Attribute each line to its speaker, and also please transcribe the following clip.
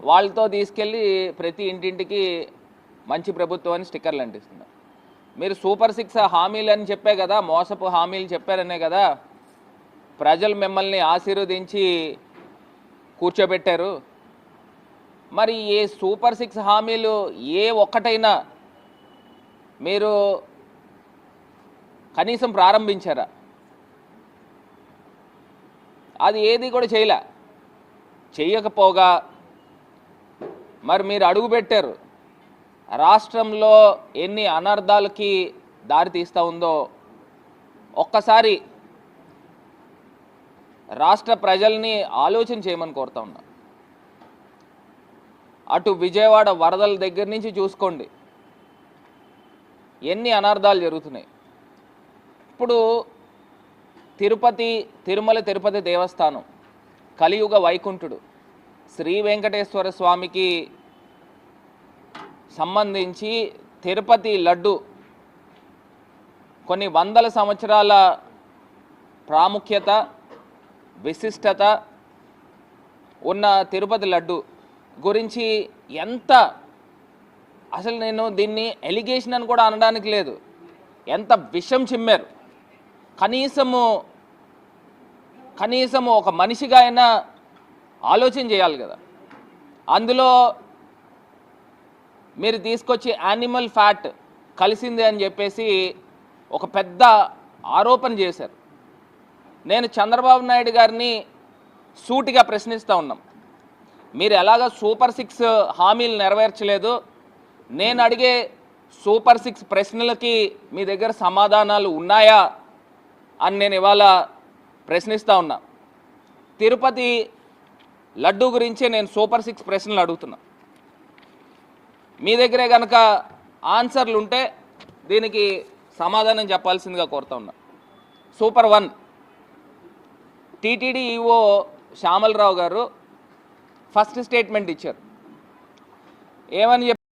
Speaker 1: వాళ్ళతో తీసుకెళ్ళి ప్రతి ఇంటింటికి మంచి ప్రభుత్వం అని స్టిక్కర్లు అంటిస్తున్నారు. మీరు సూపర్ 6 హామీలు అని చెప్పే కదా, మోసపు హామీలు చెప్పారనే కదా ప్రజలు మిమ్మల్ని ఆశీర్వదించి కూర్చోబెట్టారు. మరి ఏ సూపర్ 6 హామీలు ఏ ఒక్కటైనా మీరు కనీసం ప్రారంభించారా? అది ఏది కూడా చేయకపోగా మరి మీరు అడుగు పెట్టారు. రాష్ట్రంలో ఎన్ని అనర్థాలకి దారి తీస్తూ ఉందో ఒక్కసారి రాష్ట్ర ప్రజల్ని ఆలోచన చేయమని కోరుతా ఉన్నా. అటు విజయవాడ వరదల దగ్గర నుంచి చూసుకోండి, ఎన్ని అనర్థాలు జరుగుతున్నాయి. ఇప్పుడు తిరుమల తిరుపతి దేవస్థానం కలియుగ వైకుంఠుడు శ్రీ వెంకటేశ్వర స్వామికి సంబంధించి తిరుపతి లడ్డు కొన్ని వందల సంవత్సరాల ప్రాముఖ్యత విశిష్టత ఉన్న తిరుపతి లడ్డు గురించి అసలు నేను దీన్ని ఎలిగేషన్ అని కూడా అనడానికి లేదు, ఎంత విషం చిమ్మారు. కనీసము ఒక మనిషిగా అయినా ఆలోచన చేయాలి కదా. అందులో మీరు తీసుకొచ్చి యానిమల్ ఫ్యాట్ కలిసింది అని చెప్పేసి ఒక పెద్ద ఆరోపణ చేశారు. నేను చంద్రబాబు నాయుడు గారిని సూటిగా ప్రశ్నిస్తూ ఉన్నాం. మీరు ఎలాగ సూపర్ 6 హామీలు నెరవేర్చలేదు, నేను అడిగే సూపర్ 6 ప్రశ్నలకి మీ దగ్గర సమాధానాలు ఉన్నాయా అని నేను ఇవాళ ప్రశ్నిస్తూ ఉన్నా. తిరుపతి లడ్డు గురించే నేను సూపర్ 6 ప్రశ్నలు అడుగుతున్నా. మీ దగ్గరే కనుక ఆన్సర్లు ఉంటే దీనికి సమాధానం చెప్పాల్సిందిగా కోరుతా ఉన్నా. సూపర్ 1, టీటీడీ ఈఓ శ్యామలరావు గారు ఫస్ట్ స్టేట్మెంట్ ఇచ్చారు. ఏమని